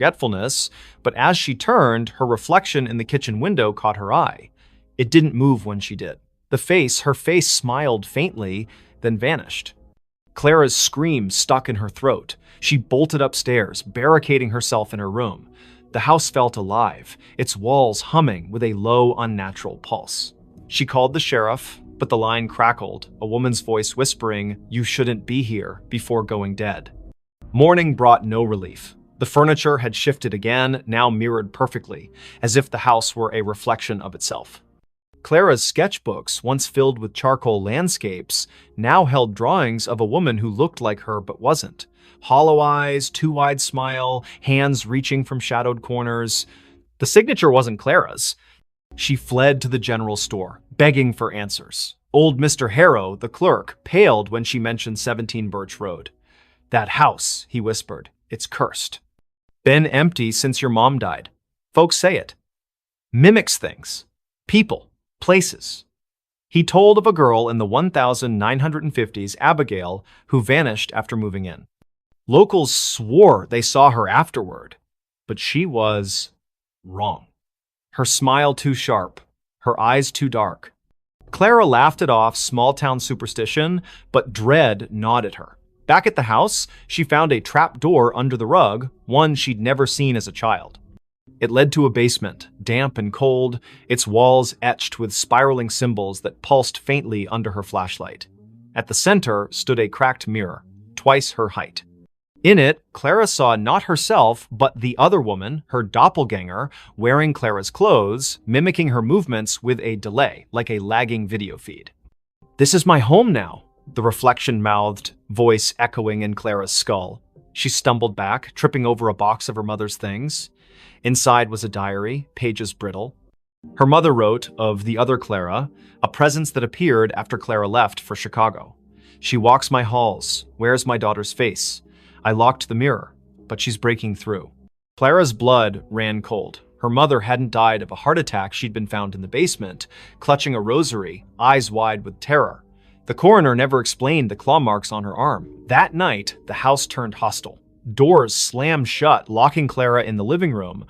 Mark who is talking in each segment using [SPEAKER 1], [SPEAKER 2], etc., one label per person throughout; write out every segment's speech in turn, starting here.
[SPEAKER 1] forgetfulness, but as she turned, her reflection in the kitchen window caught her eye. It didn't move when she did. Her face smiled faintly, then vanished. Clara's scream stuck in her throat. She bolted upstairs, barricading herself in her room. The house felt alive, its walls humming with a low, unnatural pulse. She called the sheriff, but the line crackled, a woman's voice whispering, "You shouldn't be here," before going dead. Morning brought no relief. The furniture had shifted again, now mirrored perfectly, as if the house were a reflection of itself. Clara's sketchbooks, once filled with charcoal landscapes, now held drawings of a woman who looked like her but wasn't. Hollow eyes, too wide smile, hands reaching from shadowed corners. The signature wasn't Clara's. She fled to the general store, begging for answers. Old Mr. Harrow, the clerk, paled when she mentioned 17 Birch Road. "That house," he whispered, "it's cursed. Been empty since your mom died. Folks say it. Mimics things. People. Places." He told of a girl in the 1950s, Abigail, who vanished after moving in. Locals swore they saw her afterward, but she was wrong. Her smile too sharp, her eyes too dark. Clara laughed it off small-town superstition, but dread gnawed at her. Back at the house, she found a trap door under the rug, one she'd never seen as a child. It led to a basement, damp and cold, its walls etched with spiraling symbols that pulsed faintly under her flashlight. At the center stood a cracked mirror, twice her height. In it, Clara saw not herself, but the other woman, her doppelganger, wearing Clara's clothes, mimicking her movements with a delay, like a lagging video feed. "This is my home now," the reflection-mouthed voice echoing in Clara's skull. She stumbled back, tripping over a box of her mother's things. Inside was a diary, pages brittle. Her mother wrote of the other Clara, a presence that appeared after Clara left for Chicago. "She walks my halls, wears my daughter's face. I locked the mirror, but she's breaking through." Clara's blood ran cold. Her mother hadn't died of a heart attack. She'd been found in the basement, clutching a rosary, eyes wide with terror. The coroner never explained the claw marks on her arm. That night, the house turned hostile. Doors slammed shut, locking Clara in the living room.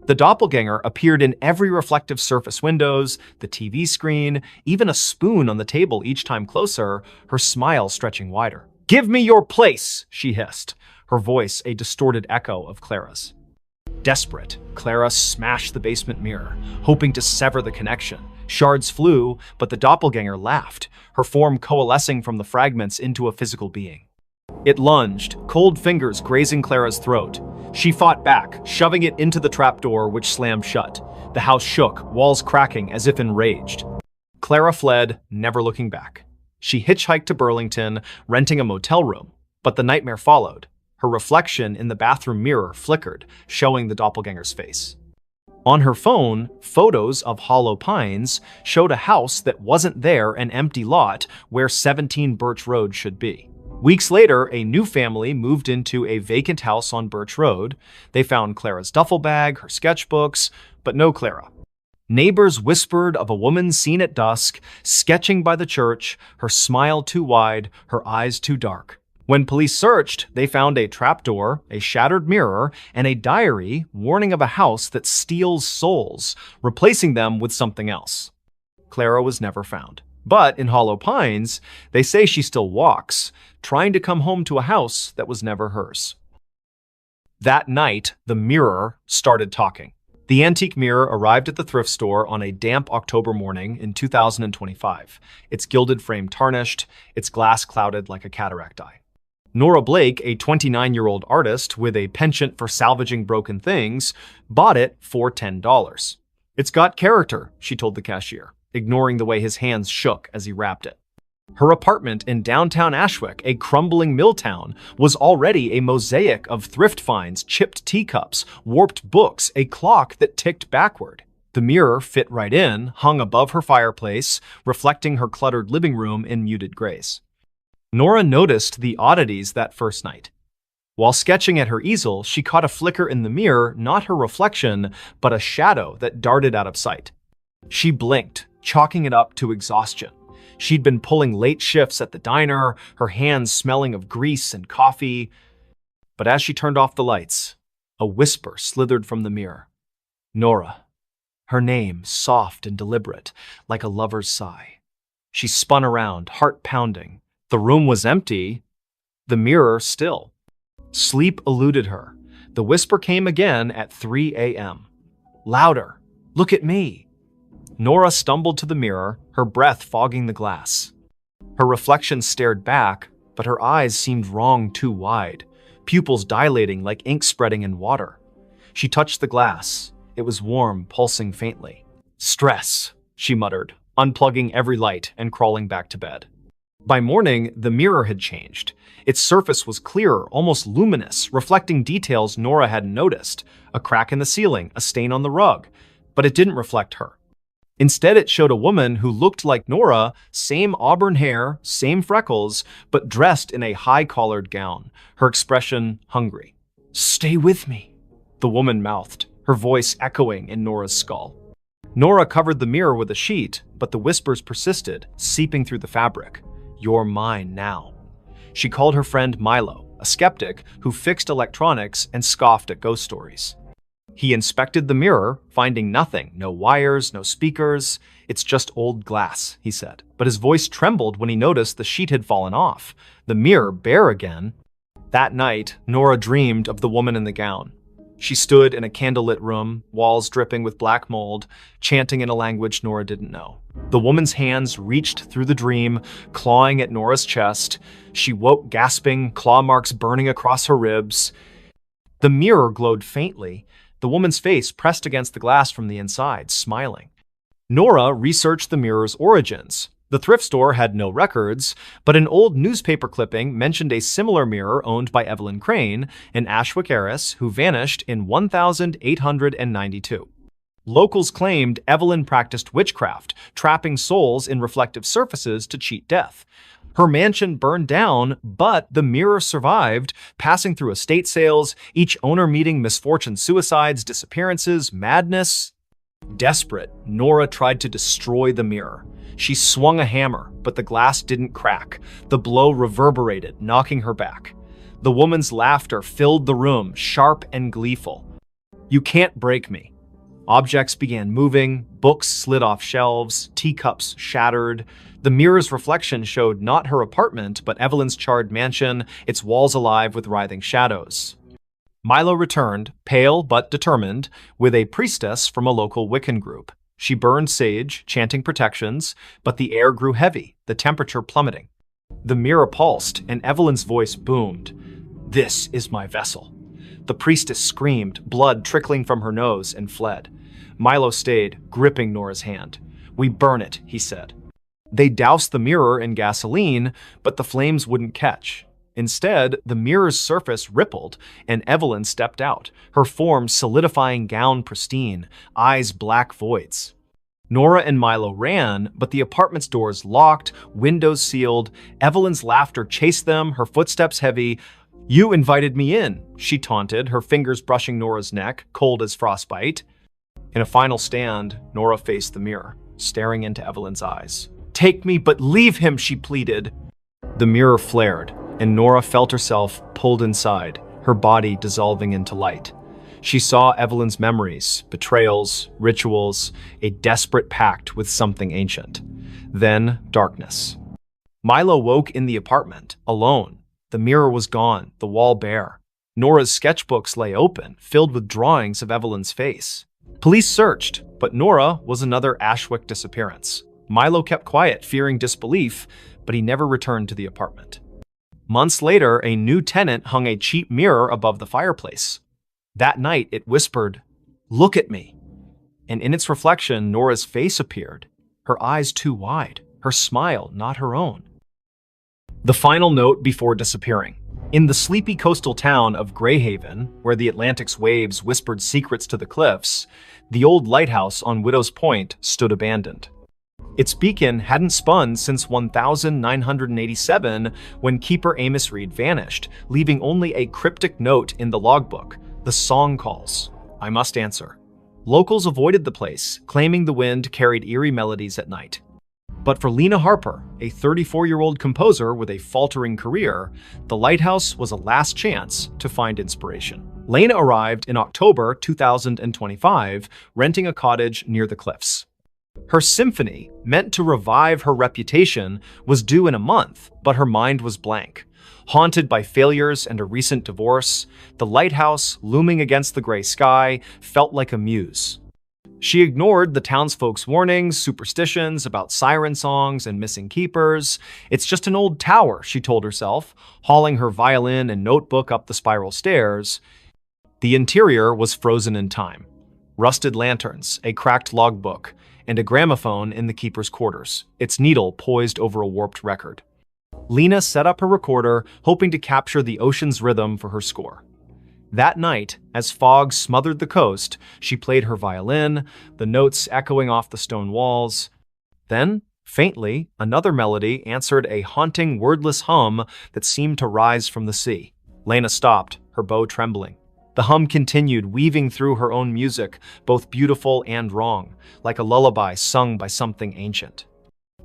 [SPEAKER 1] The doppelganger appeared in every reflective surface: windows, the TV screen, even a spoon on the table each time closer, her smile stretching wider. "Give me your place," she hissed, her voice a distorted echo of Clara's. Desperate, Clara smashed the basement mirror, hoping to sever the connection. Shards flew, but the doppelganger laughed, her form coalescing from the fragments into a physical being. It lunged, cold fingers grazing Clara's throat. She fought back, shoving it into the trapdoor, which slammed shut. The house shook, walls cracking as if enraged. Clara fled, never looking back. She hitchhiked to Burlington, renting a motel room. But the nightmare followed. Her reflection in the bathroom mirror flickered, showing the doppelganger's face. On her phone, photos of Hollow Pines showed a house that wasn't there, an empty lot where 17 Birch Road should be. Weeks later, a new family moved into a vacant house on Birch Road. They found Clara's duffel bag, her sketchbooks, but no Clara. Neighbors whispered of a woman seen at dusk, sketching by the church, her smile too wide, her eyes too dark. When police searched, they found a trapdoor, a shattered mirror, and a diary warning of a house that steals souls, replacing them with something else. Clara was never found. But in Hollow Pines, they say she still walks, trying to come home to a house that was never hers. That night, the mirror started talking. The antique mirror arrived at the thrift store on a damp October morning in 2025, its gilded frame tarnished, its glass clouded like a cataract eye. Nora Blake, a 29-year-old artist with a penchant for salvaging broken things, bought it for $10. "It's got character," she told the cashier, ignoring the way his hands shook as he wrapped it. Her apartment in downtown Ashwick, a crumbling mill town, was already a mosaic of thrift finds, chipped teacups, warped books, a clock that ticked backward. The mirror fit right in, hung above her fireplace, reflecting her cluttered living room in muted grays. Nora noticed the oddities that first night. While sketching at her easel, she caught a flicker in the mirror, not her reflection, but a shadow that darted out of sight. She blinked, chalking it up to exhaustion. She'd been pulling late shifts at the diner, her hands smelling of grease and coffee. But as she turned off the lights, A whisper slithered from the mirror. Nora. Her name, soft and deliberate, like a lover's sigh. She spun around, heart pounding. The room was empty, the mirror still. Sleep eluded her. The whisper came again at 3 a.m. Louder. Look at me. Nora stumbled to the mirror, her breath fogging the glass. Her reflection stared back, but her eyes seemed wrong too wide, pupils dilating like ink spreading in water. She touched the glass. It was warm, pulsing faintly. Stress, she muttered, unplugging every light and crawling back to bed. By morning, the mirror had changed. Its surface was clearer, almost luminous, reflecting details Nora hadn't noticed. A crack in the ceiling, a stain on the rug. But it didn't reflect her. Instead, it showed a woman who looked like Nora, same auburn hair, same freckles, but dressed in a high-collared gown, her expression hungry. "Stay with me," the woman mouthed, her voice echoing in Nora's skull. Nora covered the mirror with a sheet, but the whispers persisted, seeping through the fabric. "You're mine now." She called her friend Milo, a skeptic who fixed electronics and scoffed at ghost stories. He inspected the mirror, finding nothing, no wires, no speakers. "It's just old glass," he said. But his voice trembled when he noticed the sheet had fallen off, the mirror bare again. That night, Nora dreamed of the woman in the gown. She stood in a candlelit room, walls dripping with black mold, chanting in a language Nora didn't know. The woman's hands reached through the dream, clawing at Nora's chest. She woke gasping, claw marks burning across her ribs. The mirror glowed faintly, the woman's face pressed against the glass from the inside, smiling. Nora researched the mirror's origins. The thrift store had no records, but an old newspaper clipping mentioned a similar mirror owned by Evelyn Crane, an Ashwick heiress who vanished in 1892. Locals claimed Evelyn practiced witchcraft, trapping souls in reflective surfaces to cheat death. Her mansion burned down, but the mirror survived, passing through estate sales, each owner meeting misfortune, suicides, disappearances, madness. Desperate, Nora tried to destroy the mirror. She swung a hammer, but the glass didn't crack. The blow reverberated, knocking her back. The woman's laughter filled the room, sharp and gleeful. "You can't break me." Objects began moving, books slid off shelves, teacups shattered. The mirror's reflection showed not her apartment, but Evelyn's charred mansion, its walls alive with writhing shadows. Milo returned, pale but determined, with a priestess from a local Wiccan group. She burned sage, chanting protections, but the air grew heavy, the temperature plummeting. The mirror pulsed, and Evelyn's voice boomed. "This is my vessel." The priestess screamed, blood trickling from her nose, and fled. Milo stayed, gripping Nora's hand. "We burn it," he said. They doused the mirror in gasoline, but the flames wouldn't catch. Instead, the mirror's surface rippled, and Evelyn stepped out, her form solidifying, gown pristine, eyes black voids. Nora and Milo ran, but the apartment's doors locked, windows sealed. Evelyn's laughter chased them, her footsteps heavy. "You invited me in," she taunted, her fingers brushing Nora's neck, cold as frostbite. In a final stand, Nora faced the mirror, staring into Evelyn's eyes. "Take me, but leave him," she pleaded. The mirror flared, and Nora felt herself pulled inside, her body dissolving into light. She saw Evelyn's memories, betrayals, rituals, a desperate pact with something ancient. Then, darkness. Milo woke in the apartment, alone. The mirror was gone, the wall bare. Nora's sketchbooks lay open, filled with drawings of Evelyn's face. Police searched, but Nora was another Ashwick disappearance. Milo kept quiet, fearing disbelief, but he never returned to the apartment. Months later, a new tenant hung a cheap mirror above the fireplace. That night, it whispered, "Look at me." And in its reflection, Nora's face appeared, her eyes too wide, her smile not her own. The final note before disappearing. In the sleepy coastal town of Greyhaven, where the Atlantic's waves whispered secrets to the cliffs, the old lighthouse on Widow's Point stood abandoned. Its beacon hadn't spun since 1987, when keeper Amos Reed vanished, leaving only a cryptic note in the logbook. "The song calls. I must answer." Locals avoided the place, claiming the wind carried eerie melodies at night. But for Lena Harper, a 34-year-old composer with a faltering career, the lighthouse was a last chance to find inspiration. Lena arrived in October 2025, renting a cottage near the cliffs. Her symphony, meant to revive her reputation, was due in a month, but her mind was blank. Haunted by failures and a recent divorce, the lighthouse, looming against the gray sky, felt like a muse. She ignored the townsfolk's warnings, superstitions about siren songs and missing keepers. It's just an old tower, she told herself, hauling her violin and notebook up the spiral stairs. The interior was frozen in time. Rusted lanterns, a cracked logbook, and a gramophone in the keeper's quarters, its needle poised over a warped record. Lena set up her recorder, hoping to capture the ocean's rhythm for her score. That night, as fog smothered the coast, she played her violin, the notes echoing off the stone walls. Then, faintly, another melody answered a haunting, wordless hum that seemed to rise from the sea. Lena stopped, her bow trembling. The hum continued, weaving through her own music, both beautiful and wrong, like a lullaby sung by something ancient.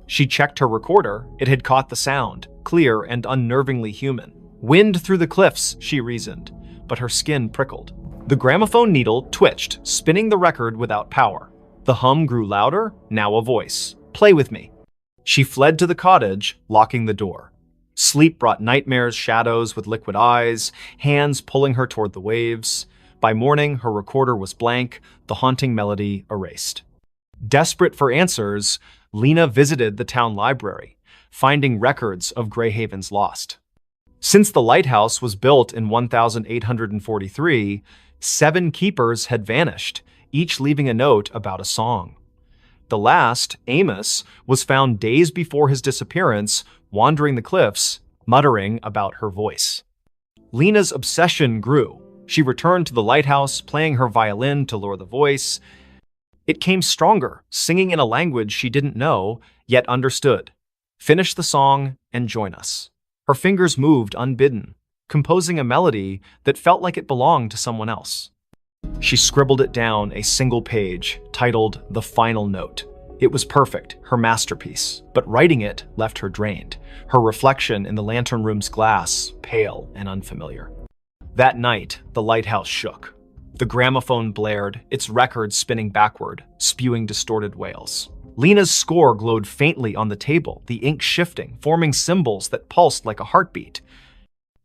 [SPEAKER 1] She checked her recorder. It had caught the sound, clear and unnervingly human. Wind through the cliffs, she reasoned, but her skin prickled. The gramophone needle twitched, spinning the record without power. The hum grew louder, now a voice. "Play with me." She fled to the cottage, locking the door. Sleep brought nightmares, shadows with liquid eyes, hands pulling her toward the waves. By morning, her recorder was blank, the haunting melody erased. Desperate for answers, Lena visited the town library, finding records of Greyhaven's lost. Since the lighthouse was built in 1843, 7 keepers had vanished, each leaving a note about a song. The last, Amos, was found days before his disappearance, wandering the cliffs, muttering about her voice. Lena's obsession grew. She returned to the lighthouse, playing her violin to lure the voice. It came stronger, singing in a language she didn't know, yet understood. "Finish the song and join us." Her fingers moved unbidden, composing a melody that felt like it belonged to someone else. She scribbled it down, a single page, titled "The Final Note." It was perfect, her masterpiece, but writing it left her drained, her reflection in the lantern room's glass pale and unfamiliar. That night, the lighthouse shook. The gramophone blared, its record spinning backward, spewing distorted wails. Lena's score glowed faintly on the table, the ink shifting, forming symbols that pulsed like a heartbeat.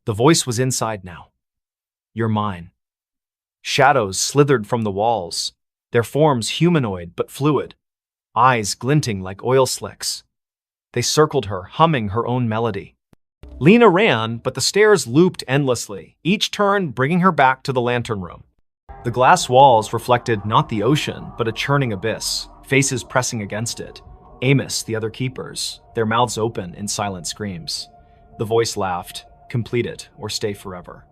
[SPEAKER 1] The voice was inside now. "You're mine." Shadows slithered from the walls, their forms humanoid but fluid, eyes glinting like oil slicks. They circled her, humming her own melody. Lena ran, but the stairs looped endlessly, each turn bringing her back to the lantern room. The glass walls reflected not the ocean, but a churning abyss, faces pressing against it. Amos, the other keepers, their mouths open in silent screams. The voice laughed, "Complete it or stay forever."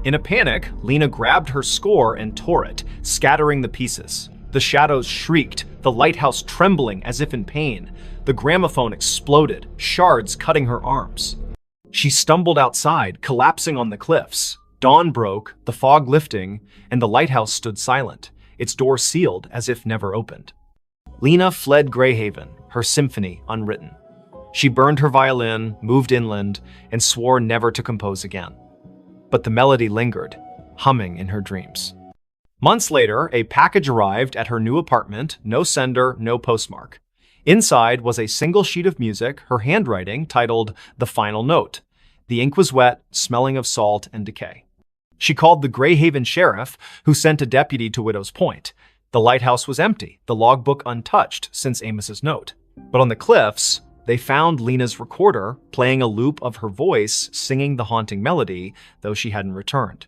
[SPEAKER 1] In a panic, Lena grabbed her score and tore it, scattering the pieces. The shadows shrieked, the lighthouse trembling as if in pain. The gramophone exploded, shards cutting her arms. She stumbled outside, collapsing on the cliffs. Dawn broke, the fog lifting, and the lighthouse stood silent, its door sealed as if never opened. Lena fled Greyhaven, her symphony unwritten. She burned her violin, moved inland, and swore never to compose again. But the melody lingered, humming in her dreams. Months later, a package arrived at her new apartment, no sender, no postmark. Inside was a single sheet of music, her handwriting, titled "The Final Note." The ink was wet, smelling of salt and decay. She called the Greyhaven sheriff, who sent a deputy to Widow's Point. The lighthouse was empty, the logbook untouched since Amos's note. But on the cliffs, they found Lena's recorder, playing a loop of her voice, singing the haunting melody, though she hadn't returned.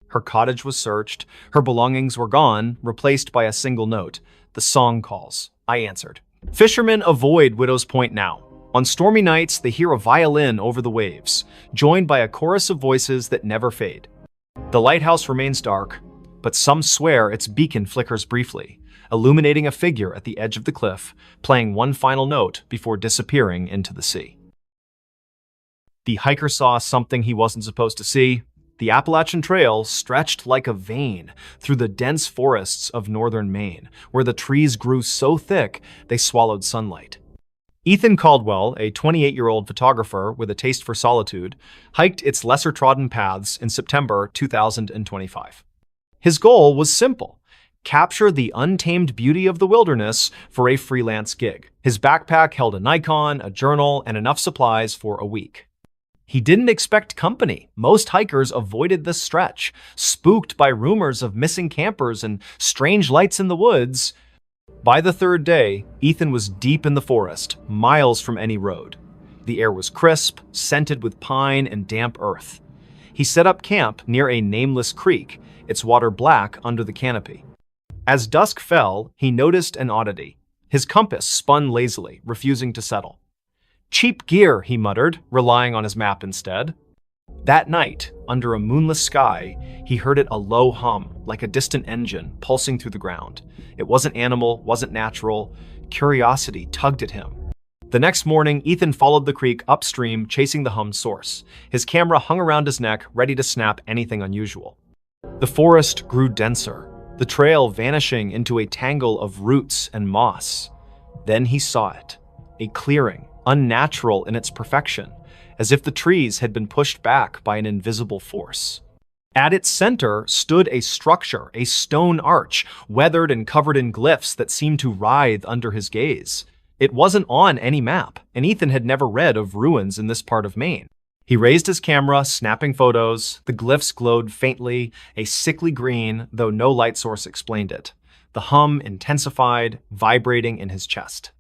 [SPEAKER 1] Her cottage was searched, her belongings were gone, replaced by a single note. "The song calls," I answered. Fishermen avoid Widow's Point now. On stormy nights, they hear a violin over the waves, joined by a chorus of voices that never fade. The lighthouse remains dark, but some swear its beacon flickers briefly, illuminating a figure at the edge of the cliff, playing one final note before disappearing into the sea. The hiker saw something he wasn't supposed to see. The Appalachian Trail stretched like a vein through the dense forests of northern Maine, where the trees grew so thick they swallowed sunlight. Ethan Caldwell, a 28-year-old photographer with a taste for solitude, hiked its lesser-trodden paths in September 2025. His goal was simple: capture the untamed beauty of the wilderness for a freelance gig. His backpack held a Nikon, a journal, and enough supplies for a week. He didn't expect company. Most hikers avoided this stretch, spooked by rumors of missing campers and strange lights in the woods. By the third day, Ethan was deep in the forest, miles from any road. The air was crisp, scented with pine and damp earth. He set up camp near a nameless creek, its water black under the canopy. As dusk fell, he noticed an oddity. His compass spun lazily, refusing to settle. "Cheap gear," he muttered, relying on his map instead. That night, under a moonless sky, he heard it a low hum, like a distant engine, pulsing through the ground. It wasn't animal, wasn't natural. Curiosity tugged at him. The next morning, Ethan followed the creek upstream, chasing the hum's source. His camera hung around his neck, ready to snap anything unusual. The forest grew denser, the trail vanishing into a tangle of roots and moss. Then he saw it, a clearing, unnatural in its perfection, as if the trees had been pushed back by an invisible force. At its center stood a structure, a stone arch, weathered and covered in glyphs that seemed to writhe under his gaze. It wasn't on any map, and Ethan had never read of ruins in this part of Maine. He raised his camera, snapping photos. The glyphs glowed faintly, a sickly green, though no light source explained it. The hum intensified, vibrating in his chest.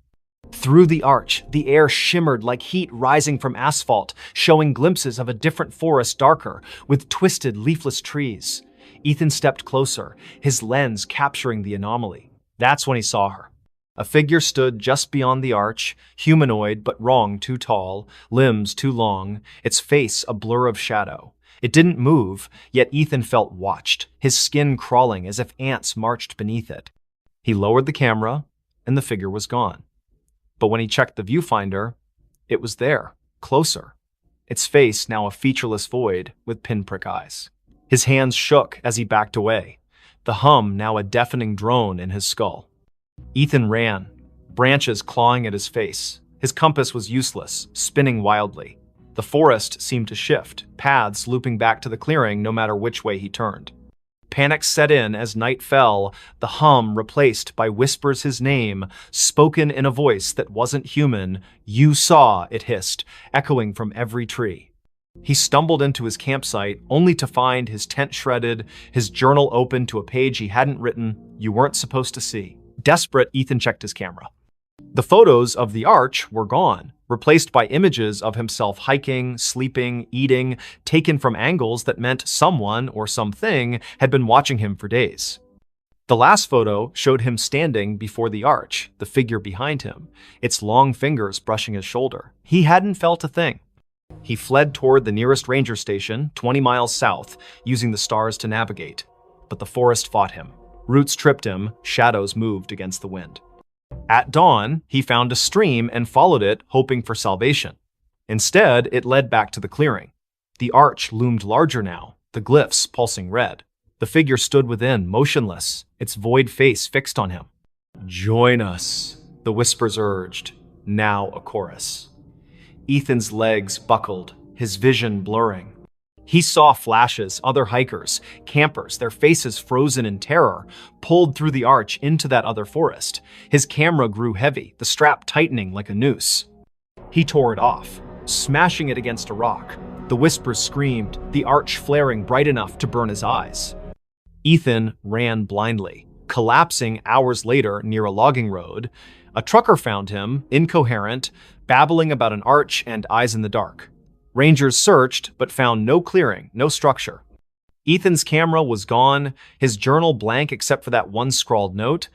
[SPEAKER 1] Through the arch, the air shimmered like heat rising from asphalt, showing glimpses of a different forest, darker, with twisted, leafless trees. Ethan stepped closer, his lens capturing the anomaly. That's when he saw her. A figure stood just beyond the arch, humanoid but wrong, too tall, limbs too long, its face a blur of shadow. It didn't move, yet Ethan felt watched, his skin crawling as if ants marched beneath it. He lowered the camera, and the figure was gone. But when he checked the viewfinder, it was there, closer. Its face now a featureless void with pinprick eyes. His hands shook as he backed away, the hum now a deafening drone in his skull. Ethan ran, branches clawing at his face. His compass was useless, spinning wildly. The forest seemed to shift, paths looping back to the clearing no matter which way he turned. Panic set in as night fell, the hum replaced by whispers his name, spoken in a voice that wasn't human. "You saw," it hissed, echoing from every tree. He stumbled into his campsite, only to find his tent shredded, his journal open to a page he hadn't written. You weren't supposed to see. Desperate, Ethan checked his camera. The photos of the arch were gone, replaced by images of himself hiking, sleeping, eating, taken from angles that meant someone or something had been watching him for days. The last photo showed him standing before the arch, the figure behind him, its long fingers brushing his shoulder. He hadn't felt a thing. He fled toward the nearest ranger station, 20 miles south, using the stars to navigate. But the forest fought him. Roots tripped him, shadows moved against the wind. At dawn, he found a stream and followed it, hoping for salvation. Instead, it led back to the clearing. The arch loomed larger now, the glyphs pulsing red. The figure stood within, motionless, its void face fixed on him. "Join us," the whispers urged, now a chorus. Ethan's legs buckled, his vision blurring. He saw flashes, other hikers, campers, their faces frozen in terror, pulled through the arch into that other forest. His camera grew heavy, the strap tightening like a noose. He tore it off, smashing it against a rock. The whispers screamed, the arch flaring bright enough to burn his eyes. Ethan ran blindly, collapsing hours later near a logging road. A trucker found him, incoherent, babbling about an arch and eyes in the dark. Rangers searched, but found no clearing, no structure. Ethan's camera was gone, his journal blank except for that one scrawled note.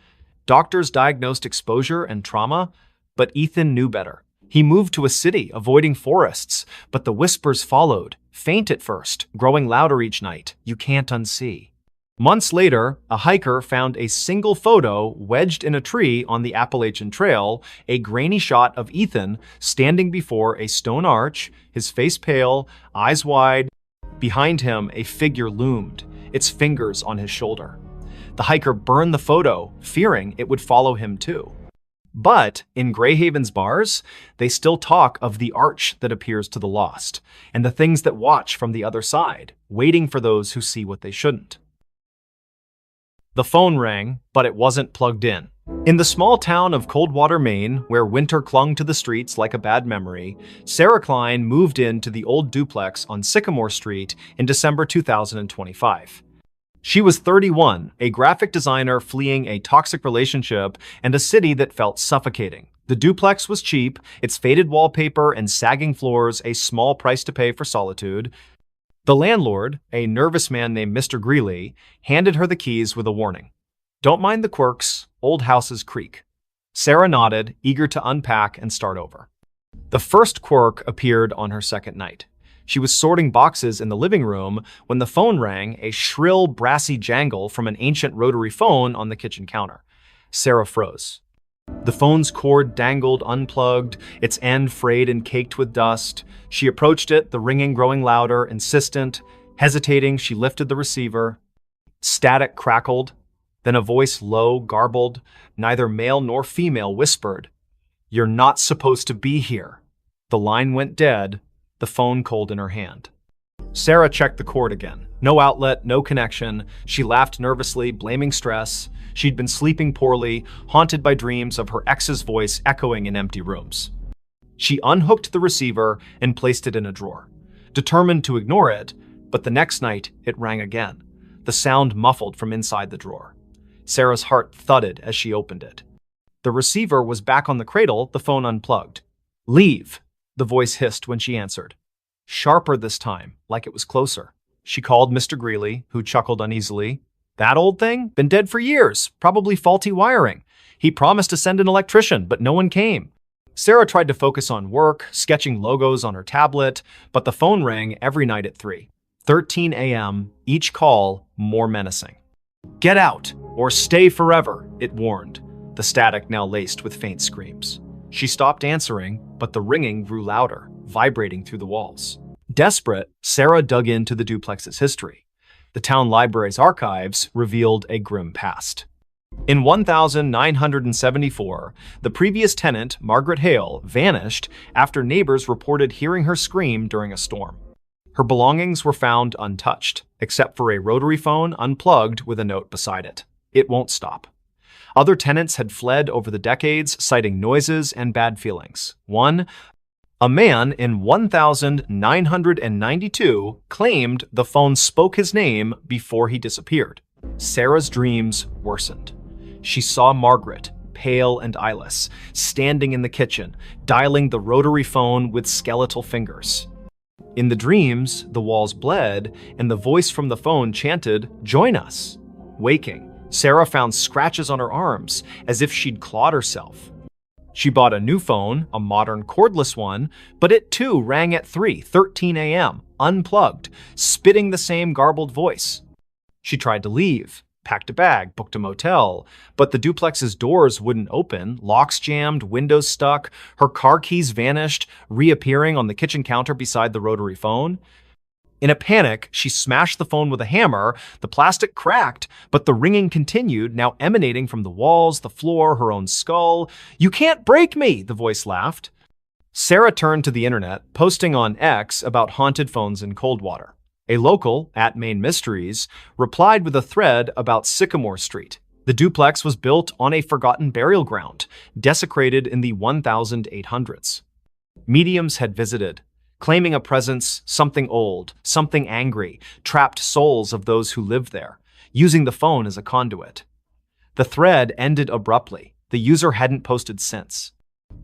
[SPEAKER 1] Doctors diagnosed exposure and trauma, but Ethan knew better. He moved to a city, avoiding forests, but the whispers followed, faint at first, growing louder each night. You can't unsee. Months later, a hiker found a single photo wedged in a tree on the Appalachian Trail, a grainy shot of Ethan standing before a stone arch, his face pale, eyes wide. Behind him, a figure loomed, its fingers on his shoulder. The hiker burned the photo, fearing it would follow him too. But in Greyhaven's bars, they still talk of the arch that appears to the lost, and the things that watch from the other side, waiting for those who see what they shouldn't. The phone rang, but it wasn't plugged in. In the small town of Coldwater, Maine, where winter clung to the streets like a bad memory, Sarah Klein moved into the old duplex on Sycamore Street in December 2025. She was 31, a graphic designer fleeing a toxic relationship and a city that felt suffocating. The duplex was cheap, its faded wallpaper and sagging floors a small price to pay for solitude. The landlord, a nervous man named Mr. Greeley, handed her the keys with a warning. "Don't mind the quirks, old houses creak." Sarah nodded, eager to unpack and start over. The first quirk appeared on her second night. She was sorting boxes in the living room when the phone rang, a shrill, brassy jangle from an ancient rotary phone on the kitchen counter. Sarah froze. The phone's cord dangled unplugged, its end frayed and caked with dust. She approached it, the ringing growing louder, insistent. Hesitating, she lifted the receiver. Static crackled. Then a voice, low, garbled, neither male nor female, whispered, "You're not supposed to be here." The line went dead, the phone cold in her hand. Sarah checked the cord again. No outlet, no connection. She laughed nervously, blaming stress. She'd been sleeping poorly, haunted by dreams of her ex's voice echoing in empty rooms. She unhooked the receiver and placed it in a drawer, determined to ignore it, but the next night it rang again, the sound muffled from inside the drawer. Sarah's heart thudded as she opened it. The receiver was back on the cradle, the phone unplugged. "Leave," the voice hissed when she answered. Sharper this time, like it was closer. She called Mr. Greeley, who chuckled uneasily. "That old thing? Been dead for years. Probably faulty wiring. He promised to send an electrician, but no one came." Sarah tried to focus on work, sketching logos on her tablet, but the phone rang every night at 3:13 a.m., each call more menacing. "Get out, or stay forever," it warned, the static now laced with faint screams. She stopped answering, but the ringing grew louder, vibrating through the walls. Desperate, Sarah dug into the duplex's history. The town library's archives revealed a grim past. In 1974, the previous tenant, Margaret Hale, vanished after neighbors reported hearing her scream during a storm. Her belongings were found untouched, except for a rotary phone unplugged with a note beside it. "It won't stop." Other tenants had fled over the decades, citing noises and bad feelings. A man in 1992 claimed the phone spoke his name before he disappeared. Sarah's dreams worsened. She saw Margaret, pale and eyeless, standing in the kitchen, dialing the rotary phone with skeletal fingers. In the dreams, the walls bled, and the voice from the phone chanted, "Join us." Waking, Sarah found scratches on her arms, as if she'd clawed herself. She bought a new phone, a modern cordless one, but it too rang at 3:13 a.m., unplugged, spitting the same garbled voice. She tried to leave, packed a bag, booked a motel, but the duplex's doors wouldn't open, locks jammed, windows stuck, her car keys vanished, reappearing on the kitchen counter beside the rotary phone. In a panic, she smashed the phone with a hammer. The plastic cracked, but the ringing continued, now emanating from the walls, the floor, her own skull. "You can't break me," the voice laughed. Sarah turned to the internet, posting on X about haunted phones in Coldwater. A local, @Maine Mysteries, replied with a thread about Sycamore Street. The duplex was built on a forgotten burial ground, desecrated in the 1800s. Mediums had visited, claiming a presence, something old, something angry, trapped souls of those who lived there, using the phone as a conduit. The thread ended abruptly. The user hadn't posted since.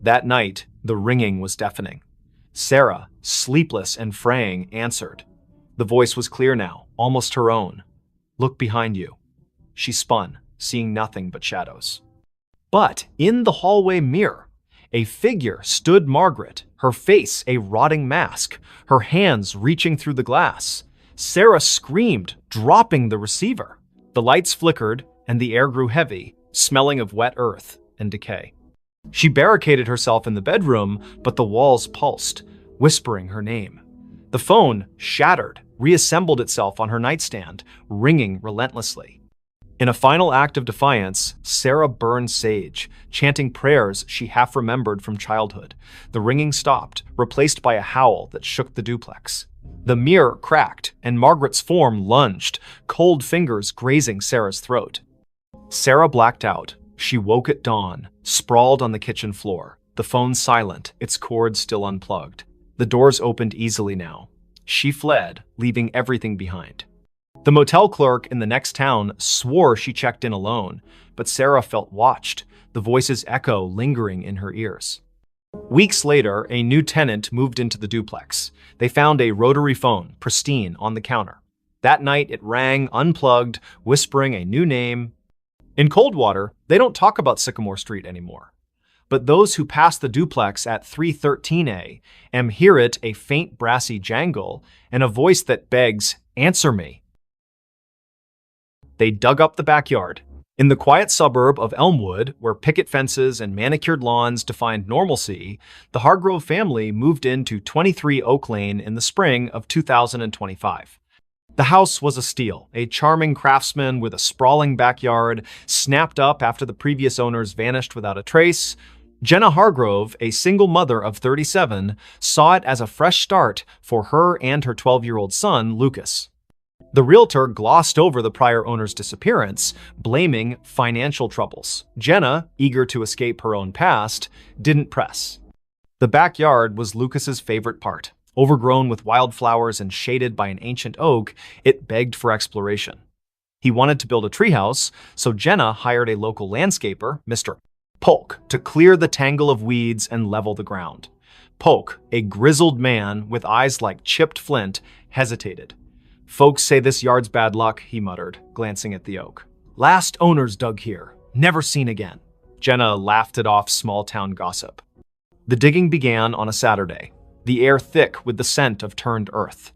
[SPEAKER 1] That night, the ringing was deafening. Sarah, sleepless and fraying, answered. The voice was clear now, almost her own. "Look behind you." She spun, seeing nothing but shadows. But in the hallway mirror, a figure stood Margaret, her face a rotting mask, her hands reaching through the glass. Sarah screamed, dropping the receiver. The lights flickered, and the air grew heavy, smelling of wet earth and decay. She barricaded herself in the bedroom, but the walls pulsed, whispering her name. The phone, shattered, reassembled itself on her nightstand, ringing relentlessly. In a final act of defiance, Sarah burned sage, chanting prayers she half remembered from childhood. The ringing stopped, replaced by a howl that shook the duplex. The mirror cracked, and Margaret's form lunged, cold fingers grazing Sarah's throat. Sarah blacked out. She woke at dawn, sprawled on the kitchen floor, the phone silent, its cord still unplugged. The doors opened easily now. She fled, leaving everything behind. The motel clerk in the next town swore she checked in alone, but Sarah felt watched, the voices echo lingering in her ears. Weeks later, a new tenant moved into the duplex. They found a rotary phone, pristine, on the counter. That night, it rang, unplugged, whispering a new name. In Coldwater, they don't talk about Sycamore Street anymore. But those who pass the duplex at 313 A.M. hear it, a faint brassy jangle, and a voice that begs, "Answer me." They dug up the backyard. In the quiet suburb of Elmwood, where picket fences and manicured lawns defined normalcy, the Hargrove family moved into 23 Oak Lane in the spring of 2025. The house was a steal, a charming craftsman with a sprawling backyard, snapped up after the previous owners vanished without a trace. Jenna Hargrove, a single mother of 37, saw it as a fresh start for her and her 12-year-old son, Lucas. The realtor glossed over the prior owner's disappearance, blaming financial troubles. Jenna, eager to escape her own past, didn't press. The backyard was Lucas's favorite part. Overgrown with wildflowers and shaded by an ancient oak, it begged for exploration. He wanted to build a treehouse, so Jenna hired a local landscaper, Mr. Polk, to clear the tangle of weeds and level the ground. Polk, a grizzled man with eyes like chipped flint, hesitated. "Folks say this yard's bad luck," he muttered, glancing at the oak. "Last owners dug here. Never seen again." Jenna laughed it off small-town gossip. The digging began on a Saturday, the air thick with the scent of turned earth.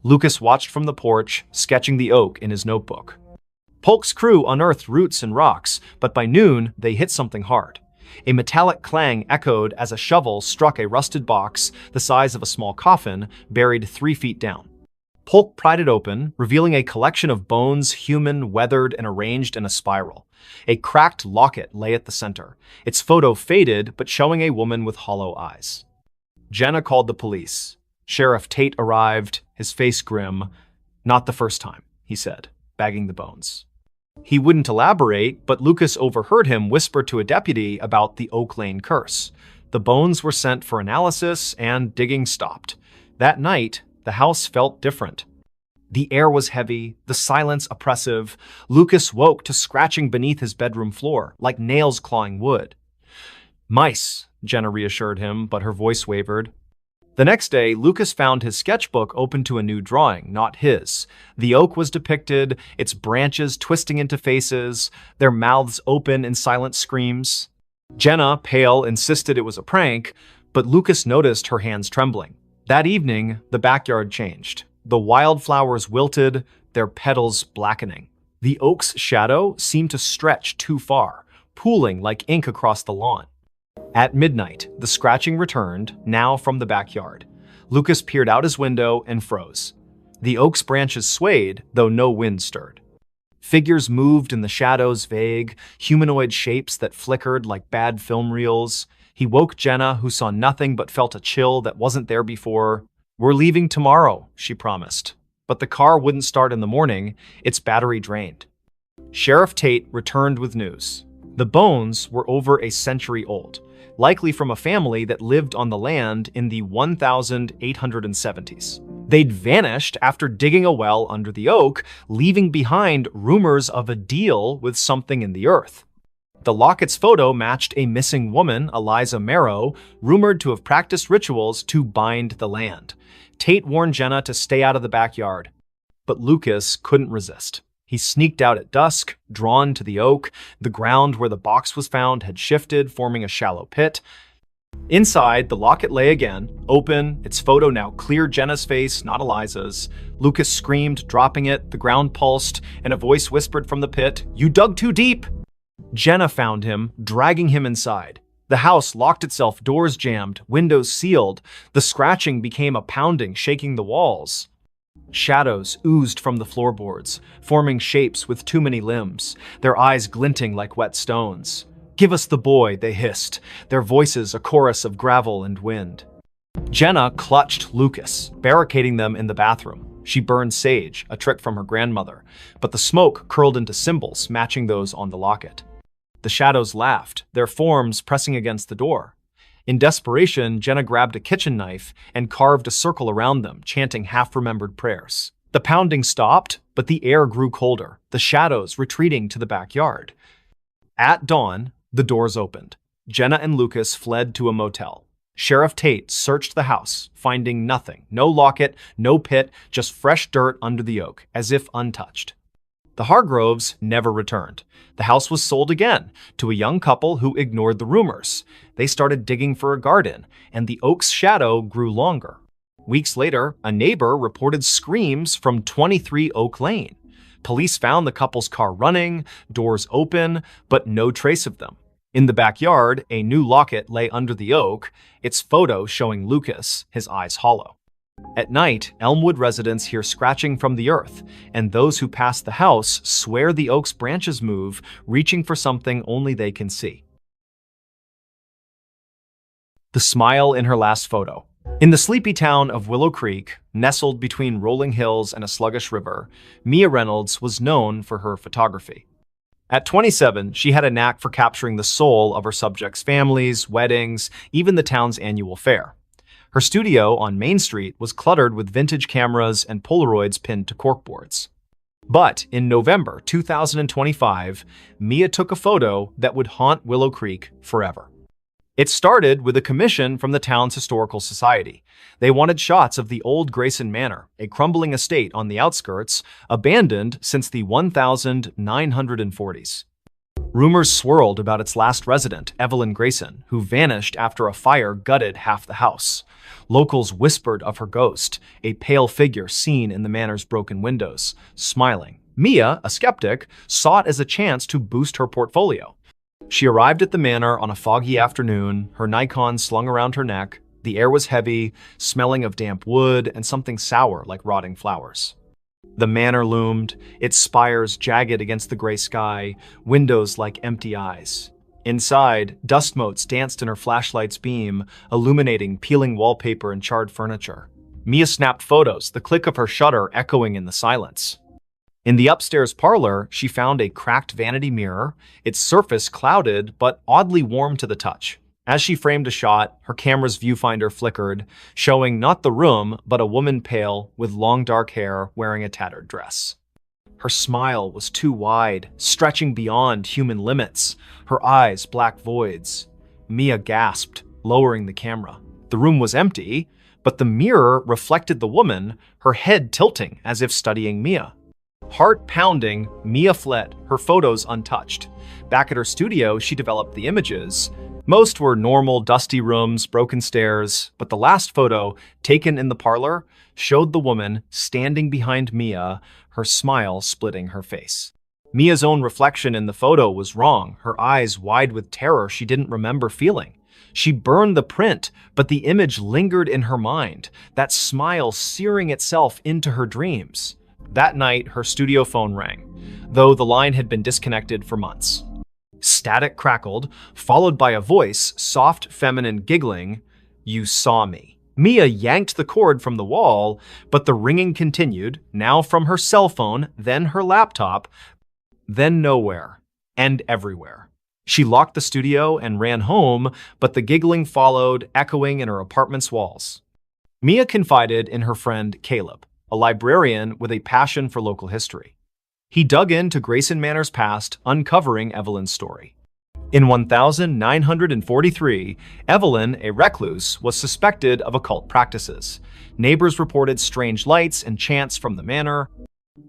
[SPEAKER 1] Lucas watched from the porch, sketching the oak in his notebook. Polk's crew unearthed roots and rocks, but by noon, they hit something hard. A metallic clang echoed as a shovel struck a rusted box the size of a small coffin, buried 3 feet down. Polk pried it open, revealing a collection of bones, human, weathered, and arranged in a spiral. A cracked locket lay at the center, its photo faded but showing a woman with hollow eyes. Jenna called the police. Sheriff Tate arrived, his face grim. "Not the first time," he said, bagging the bones. He wouldn't elaborate, but Lucas overheard him whisper to a deputy about the Oak Lane curse. The bones were sent for analysis, and digging stopped. That night, the house felt different. The air was heavy, the silence oppressive. Lucas woke to scratching beneath his bedroom floor, like nails clawing wood. "Mice," Jenna reassured him, but her voice wavered. The next day, Lucas found his sketchbook open to a new drawing, not his. The oak was depicted, its branches twisting into faces, their mouths open in silent screams. Jenna, pale, insisted it was a prank, but Lucas noticed her hands trembling. That evening, the backyard changed. The wildflowers wilted, their petals blackening. The oak's shadow seemed to stretch too far, pooling like ink across the lawn. At midnight, the scratching returned, now from the backyard. Lucas peered out his window and froze. The oak's branches swayed, though no wind stirred. Figures moved in the shadows, vague, humanoid shapes that flickered like bad film reels. He woke Jenna, who saw nothing but felt a chill that wasn't there before. "We're leaving tomorrow," she promised. But the car wouldn't start in the morning, its battery drained. Sheriff Tate returned with news. The bones were over a century old, likely from a family that lived on the land in the 1870s. They'd vanished after digging a well under the oak, leaving behind rumors of a deal with something in the earth. The locket's photo matched a missing woman, Eliza Marrow, rumored to have practiced rituals to bind the land. Tate warned Jenna to stay out of the backyard, but Lucas couldn't resist. He sneaked out at dusk, drawn to the oak. The ground where the box was found had shifted, forming a shallow pit. Inside, the locket lay again, open, its photo now clear Jenna's face, not Eliza's. Lucas screamed, dropping it, the ground pulsed, and a voice whispered from the pit, "You dug too deep!" Jenna found him, dragging him inside. The house locked itself, doors jammed, windows sealed. The scratching became a pounding, shaking the walls. Shadows oozed from the floorboards, forming shapes with too many limbs, their eyes glinting like wet stones. "Give us the boy," they hissed, their voices a chorus of gravel and wind. Jenna clutched Lucas, barricading them in the bathroom. She burned sage, a trick from her grandmother, but the smoke curled into symbols matching those on the locket. The shadows laughed, their forms pressing against the door. In desperation, Jenna grabbed a kitchen knife and carved a circle around them, chanting half-remembered prayers. The pounding stopped, but the air grew colder, the shadows retreating to the backyard. At dawn, the doors opened. Jenna and Lucas fled to a motel. Sheriff Tate searched the house, finding nothing. No locket, no pit, just fresh dirt under the oak, as if untouched. The Hargroves never returned. The house was sold again to a young couple who ignored the rumors. They started digging for a garden, and the oak's shadow grew longer. Weeks later, a neighbor reported screams from 23 Oak Lane. Police found the couple's car running, doors open, but no trace of them. In the backyard, a new locket lay under the oak, its photo showing Lucas, his eyes hollow. At night, Elmwood residents hear scratching from the earth, and those who pass the house swear the oak's branches move, reaching for something only they can see. The smile in her last photo. In the sleepy town of Willow Creek, nestled between rolling hills and a sluggish river, Mia Reynolds was known for her photography. At 27, she had a knack for capturing the soul of her subjects' families, weddings, even the town's annual fair. Her studio on Main Street was cluttered with vintage cameras and Polaroids pinned to corkboards. But in November 2025, Mia took a photo that would haunt Willow Creek forever. It started with a commission from the town's historical society. They wanted shots of the old Grayson Manor, a crumbling estate on the outskirts, abandoned since the 1940s. Rumors swirled about its last resident, Evelyn Grayson, who vanished after a fire gutted half the house. Locals whispered of her ghost, a pale figure seen in the manor's broken windows, smiling. Mia, a skeptic, saw it as a chance to boost her portfolio. She arrived at the manor on a foggy afternoon, her Nikon slung around her neck. The air was heavy, smelling of damp wood and something sour like rotting flowers. The manor loomed, its spires jagged against the gray sky, windows like empty eyes. Inside, dust motes danced in her flashlight's beam, illuminating peeling wallpaper and charred furniture. Mia snapped photos, the click of her shutter echoing in the silence. In the upstairs parlor, she found a cracked vanity mirror, its surface clouded but oddly warm to the touch. As she framed a shot, her camera's viewfinder flickered, showing not the room, but a woman pale, with long dark hair, wearing a tattered dress. Her smile was too wide, stretching beyond human limits, her eyes black voids. Mia gasped, lowering the camera. The room was empty, but the mirror reflected the woman, her head tilting as if studying Mia. Heart pounding, Mia fled, her photos untouched. Back at her studio, she developed the images. Most were normal, dusty rooms, broken stairs, but the last photo, taken in the parlor, showed the woman standing behind Mia, her smile splitting her face. Mia's own reflection in the photo was wrong, her eyes wide with terror she didn't remember feeling. She burned the print, but the image lingered in her mind, that smile searing itself into her dreams. That night, her studio phone rang, though the line had been disconnected for months. Static crackled, followed by a voice, soft, feminine, giggling, "You saw me." Mia yanked the cord from the wall, but the ringing continued, now from her cell phone, then her laptop, then nowhere, and everywhere. She locked the studio and ran home, but the giggling followed, echoing in her apartment's walls. Mia confided in her friend Caleb, a librarian with a passion for local history. He dug into Grayson Manor's past, uncovering Evelyn's story. In 1943, Evelyn, a recluse, was suspected of occult practices. Neighbors reported strange lights and chants from the manor.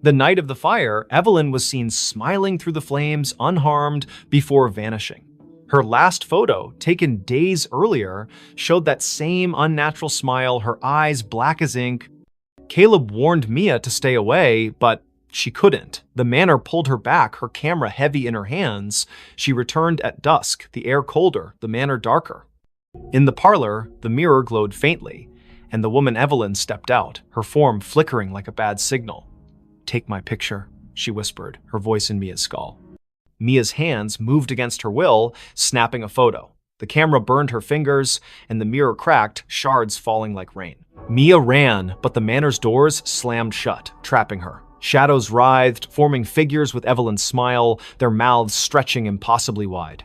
[SPEAKER 1] The night of the fire, Evelyn was seen smiling through the flames, unharmed, before vanishing. Her last photo, taken days earlier, showed that same unnatural smile, her eyes black as ink. Caleb warned Mia to stay away, but she couldn't. The manor pulled her back, her camera heavy in her hands. She returned at dusk, the air colder, the manor darker. In the parlor, the mirror glowed faintly, and the woman Evelyn stepped out, her form flickering like a bad signal. "Take my picture," she whispered, her voice in Mia's skull. Mia's hands moved against her will, snapping a photo. The camera burned her fingers, and the mirror cracked, shards falling like rain. Mia ran, but the manor's doors slammed shut, trapping her. Shadows writhed, forming figures with Evelyn's smile, their mouths stretching impossibly wide.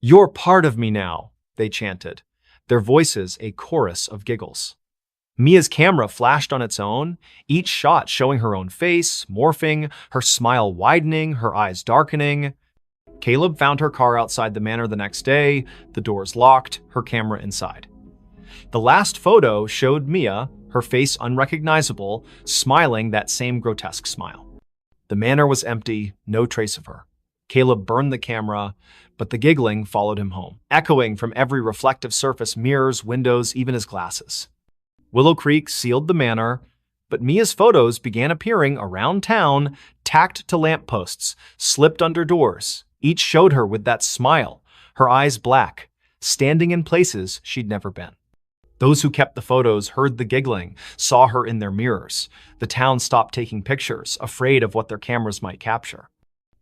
[SPEAKER 1] "You're part of me now," they chanted, their voices a chorus of giggles. Mia's camera flashed on its own, each shot showing her own face, morphing, her smile widening, her eyes darkening. Caleb found her car outside the manor the next day, the doors locked, her camera inside. The last photo showed Mia, her face unrecognizable, smiling that same grotesque smile. The manor was empty, no trace of her. Caleb burned the camera, but the giggling followed him home, echoing from every reflective surface, mirrors, windows, even his glasses. Willow Creek sealed the manor, but Mia's photos began appearing around town, tacked to lampposts, slipped under doors. Each showed her with that smile, her eyes black, standing in places she'd never been. Those who kept the photos heard the giggling, saw her in their mirrors. The town stopped taking pictures, afraid of what their cameras might capture.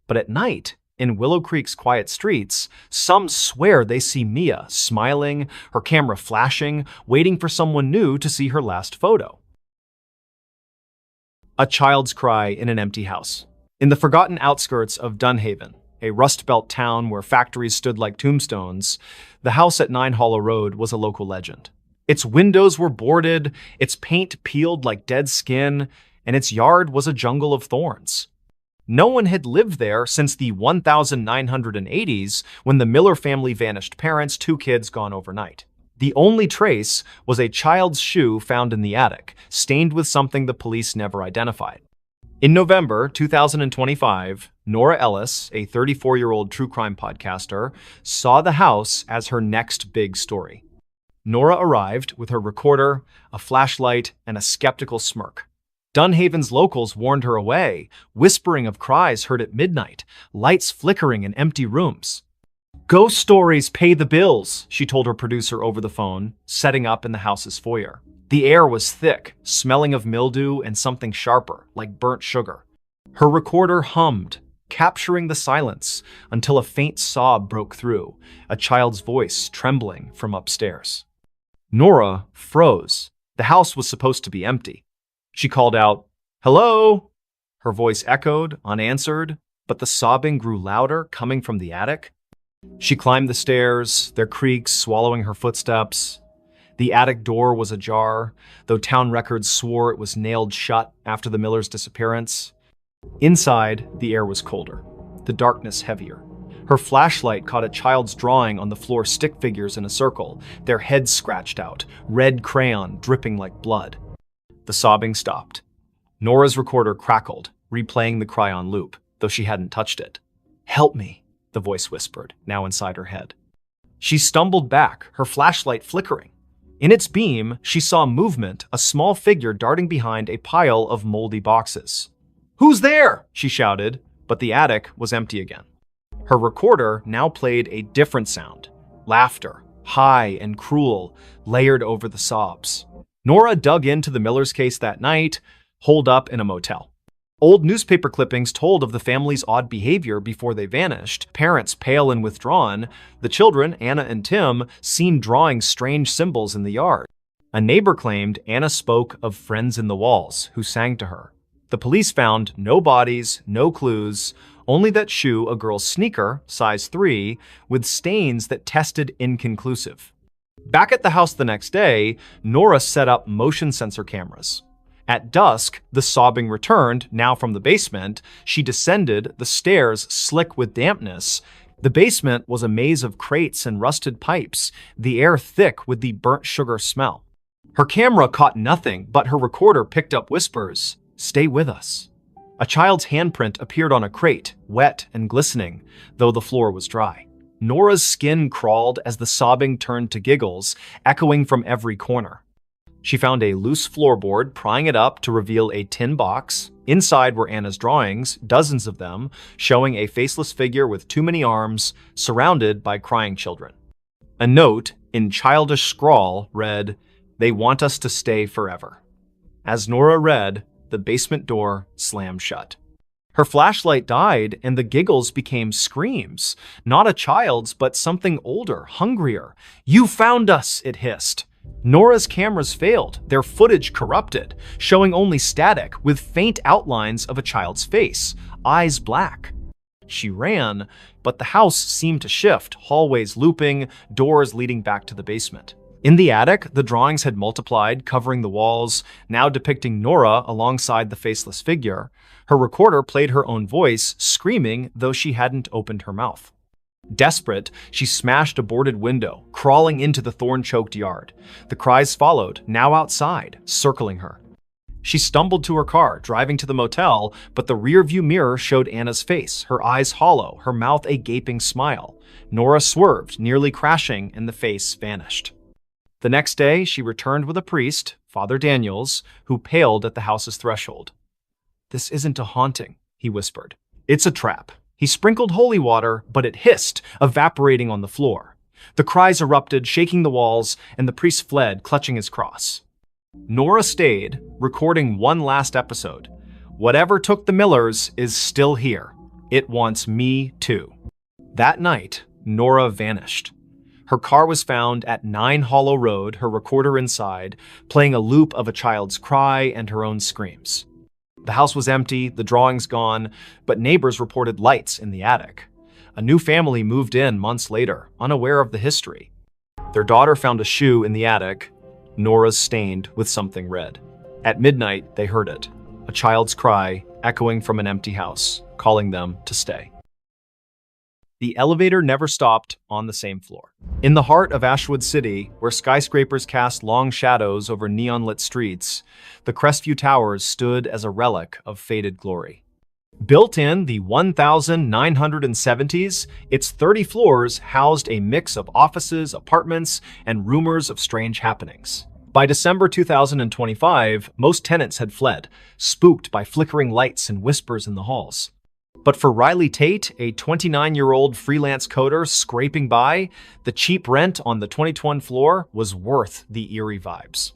[SPEAKER 1] But at night, in Willow Creek's quiet streets, some swear they see Mia smiling, her camera flashing, waiting for someone new to see her last photo. A child's cry in an empty house. In the forgotten outskirts of Dunhaven, a Rust Belt town where factories stood like tombstones, the house at 9 Hollow Road was a local legend. Its windows were boarded, its paint peeled like dead skin, and its yard was a jungle of thorns. No one had lived there since the 1980s, when the Miller family vanished, parents, 2 kids gone overnight. The only trace was a child's shoe found in the attic, stained with something the police never identified. In November 2025, Nora Ellis, a 34-year-old true crime podcaster, saw the house as her next big story. Nora arrived with her recorder, a flashlight, and a skeptical smirk. Dunhaven's locals warned her away, whispering of cries heard at midnight, lights flickering in empty rooms. "Ghost stories pay the bills," she told her producer over the phone, setting up in the house's foyer. The air was thick, smelling of mildew and something sharper, like burnt sugar. Her recorder hummed, capturing the silence until a faint sob broke through, a child's voice trembling from upstairs. Nora froze. The house was supposed to be empty. She called out, "Hello?" Her voice echoed, unanswered, but the sobbing grew louder, coming from the attic. She climbed the stairs, their creaks swallowing her footsteps. The attic door was ajar, though town records swore it was nailed shut after the Millers' disappearance. Inside, the air was colder, the darkness heavier. Her flashlight caught a child's drawing on the floor, stick figures in a circle, their heads scratched out, red crayon dripping like blood. The sobbing stopped. Nora's recorder crackled, replaying the cry on loop, though she hadn't touched it. "Help me," the voice whispered, now inside her head. She stumbled back, her flashlight flickering. In its beam, she saw movement, a small figure darting behind a pile of moldy boxes. "Who's there?" she shouted, but the attic was empty again. Her recorder now played a different sound, laughter, high and cruel, layered over the sobs. Nora dug into the Miller's case that night, holed up in a motel. Old newspaper clippings told of the family's odd behavior before they vanished, parents pale and withdrawn, the children, Anna and Tim, seen drawing strange symbols in the yard. A neighbor claimed Anna spoke of friends in the walls who sang to her. The police found no bodies, no clues, only that shoe, a girl's sneaker, size 3, with stains that tested inconclusive. Back at the house the next day, Nora set up motion sensor cameras. At dusk, the sobbing returned, now from the basement. She descended, the stairs slick with dampness. The basement was a maze of crates and rusted pipes, the air thick with the burnt sugar smell. Her camera caught nothing, but her recorder picked up whispers. "Stay with us." A child's handprint appeared on a crate, wet and glistening, though the floor was dry. Nora's skin crawled as the sobbing turned to giggles, echoing from every corner. She found a loose floorboard, prying it up to reveal a tin box. Inside were Anna's drawings, dozens of them, showing a faceless figure with too many arms, surrounded by crying children. A note, in childish scrawl, read, They want us to stay forever." As Nora read, the basement door slammed shut. Her flashlight died, and the giggles became screams. Not a child's, but something older, hungrier. "You found us," it hissed. Nora's cameras failed, their footage corrupted, showing only static with faint outlines of a child's face, eyes black. She ran, but the house seemed to shift, hallways looping, doors leading back to the basement. In the attic, the drawings had multiplied, covering the walls, now depicting Nora alongside the faceless figure. Her recorder played her own voice, screaming, though she hadn't opened her mouth. Desperate, she smashed a boarded window, crawling into the thorn-choked yard. The cries followed, now outside, circling her. She stumbled to her car, driving to the motel, but the rearview mirror showed Anna's face, her eyes hollow, her mouth a gaping smile. Nora swerved, nearly crashing, and the face vanished. The next day, she returned with a priest, Father Daniels, who paled at the house's threshold. "This isn't a haunting," he whispered. "It's a trap." He sprinkled holy water, but it hissed, evaporating on the floor. The cries erupted, shaking the walls, and the priest fled, clutching his cross. Nora stayed, recording one last episode. "Whatever took the Millers is still here. It wants me too." That night, Nora vanished. Her car was found at 9 Hollow Road, her recorder inside, playing a loop of a child's cry and her own screams. The house was empty, the drawings gone, but neighbors reported lights in the attic. A new family moved in months later, unaware of the history. Their daughter found a shoe in the attic, Nora's stained with something red. At midnight, they heard it, a child's cry echoing from an empty house, calling them to stay. The elevator never stopped on the same floor. In the heart of Ashwood City, where skyscrapers cast long shadows over neon-lit streets, the Crestview Towers stood as a relic of faded glory. Built in the 1970s, its 30 floors housed a mix of offices, apartments, and rumors of strange happenings. By December 2025, most tenants had fled, spooked by flickering lights and whispers in the halls. But for Riley Tate, a 29-year-old freelance coder scraping by, the cheap rent on the 22nd floor was worth the eerie vibes.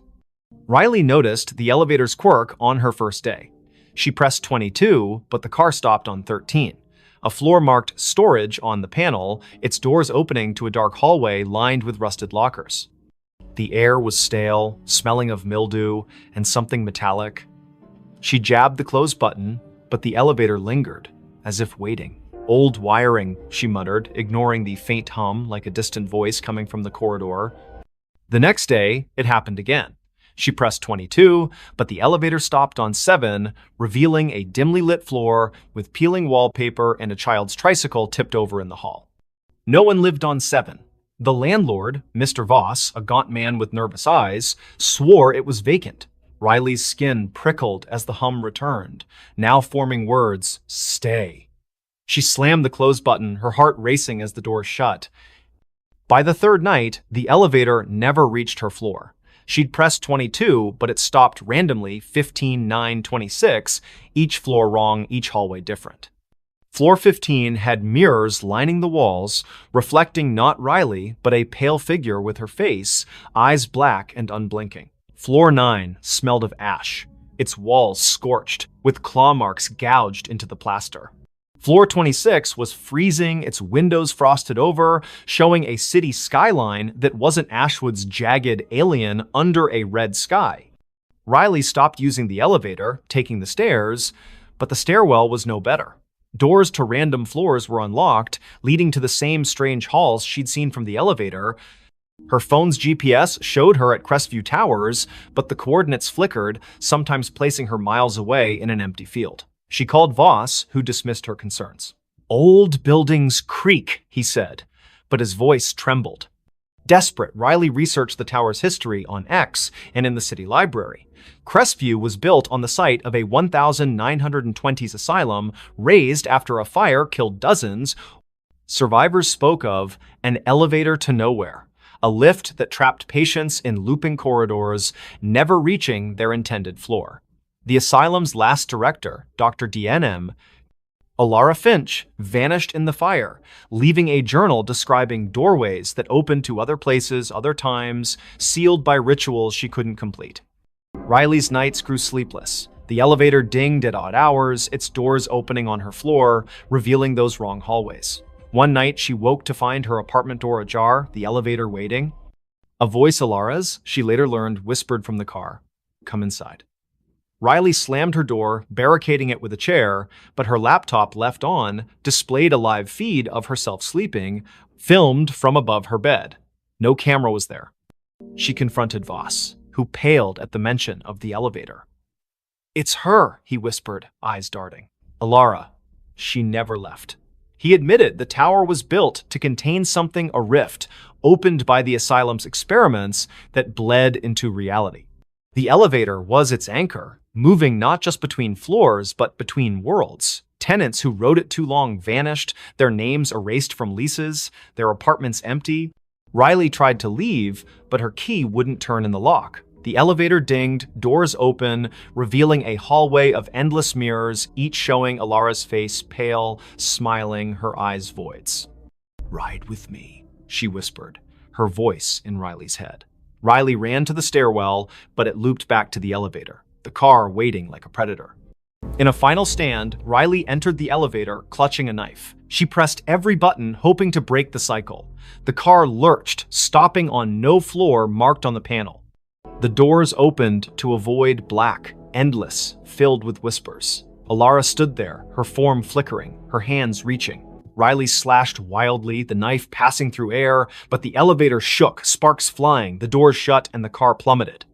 [SPEAKER 1] Riley noticed the elevator's quirk on her first day. She pressed 22, but the car stopped on 13. A floor marked storage on the panel, its doors opening to a dark hallway lined with rusted lockers. The air was stale, smelling of mildew and something metallic. She jabbed the close button, but the elevator lingered, as if waiting. "Old wiring," she muttered, ignoring the faint hum like a distant voice coming from the corridor. The next day, it happened again. She pressed 22, but the elevator stopped on 7, revealing a dimly lit floor with peeling wallpaper and a child's tricycle tipped over in the hall. No one lived on 7. The landlord, Mr. Voss, a gaunt man with nervous eyes, swore it was vacant. Riley's skin prickled as the hum returned, now forming words, "Stay." She slammed the close button, her heart racing as the door shut. By the third night, the elevator never reached her floor. She'd pressed 22, but it stopped randomly 15, 9, 26, each floor wrong, each hallway different. Floor 15 had mirrors lining the walls, reflecting not Riley, but a pale figure with her face, eyes black and unblinking. Floor 9 smelled of ash, its walls scorched, with claw marks gouged into the plaster. Floor 26 was freezing, its windows frosted over, showing a city skyline that wasn't Ashwood's jagged alien under a red sky. Riley stopped using the elevator, taking the stairs, but the stairwell was no better. Doors to random floors were unlocked, leading to the same strange halls she'd seen from the elevator. Her phone's GPS showed her at Crestview Towers, but the coordinates flickered, sometimes placing her miles away in an empty field. She called Voss, who dismissed her concerns. "Old buildings creak," he said, but his voice trembled. Desperate, Riley researched the tower's history on X and in the city library. Crestview was built on the site of a 1920s asylum razed after a fire killed dozens. Survivors spoke of an elevator to nowhere, a lift that trapped patients in looping corridors, never reaching their intended floor. The asylum's last director, Dr. DNM, Alara Finch vanished in the fire, leaving a journal describing doorways that opened to other places, other times, sealed by rituals she couldn't complete. Riley's nights grew sleepless. The elevator dinged at odd hours, its doors opening on her floor, revealing those wrong hallways. One night, she woke to find her apartment door ajar, the elevator waiting. A voice, Alara's, she later learned, whispered from the car, "Come inside." Riley slammed her door, barricading it with a chair, but her laptop, left on, displayed a live feed of herself sleeping, filmed from above her bed. No camera was there. She confronted Voss, who paled at the mention of the elevator. "It's her," he whispered, eyes darting. "Alara, she never left." He admitted the tower was built to contain something, a rift, opened by the asylum's experiments that bled into reality. The elevator was its anchor, moving not just between floors, but between worlds. Tenants who rode it too long vanished, their names erased from leases, their apartments empty. Riley tried to leave, but her key wouldn't turn in the lock. The elevator dinged, doors open, revealing a hallway of endless mirrors, each showing Alara's face, pale, smiling, her eyes voids. "Ride with me," she whispered, her voice in Riley's head. Riley ran to the stairwell, but it looped back to the elevator, the car waiting like a predator. In a final stand, Riley entered the elevator, clutching a knife. She pressed every button, hoping to break the cycle. The car lurched, stopping on no floor marked on the panel. The doors opened to a void, black, endless, filled with whispers. Alara stood there, her form flickering, her hands reaching. Riley slashed wildly, the knife passing through air, but the elevator shook, sparks flying, the doors shut, and the car plummeted.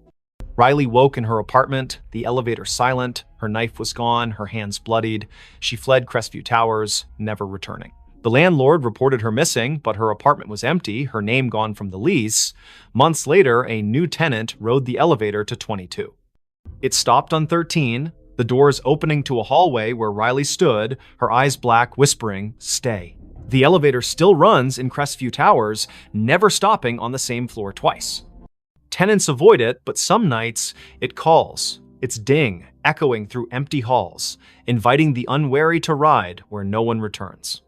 [SPEAKER 1] Riley woke in her apartment, the elevator silent, her knife was gone, her hands bloodied. She fled Crestview Towers, never returning. The landlord reported her missing, but her apartment was empty, her name gone from the lease. Months later, a new tenant rode the elevator to 22. It stopped on 13, the doors opening to a hallway where Riley stood, her eyes black, whispering, "Stay." The elevator still runs in Crestview Towers, never stopping on the same floor twice. Tenants avoid it, but some nights it calls, its ding echoing through empty halls, inviting the unwary to ride where no one returns.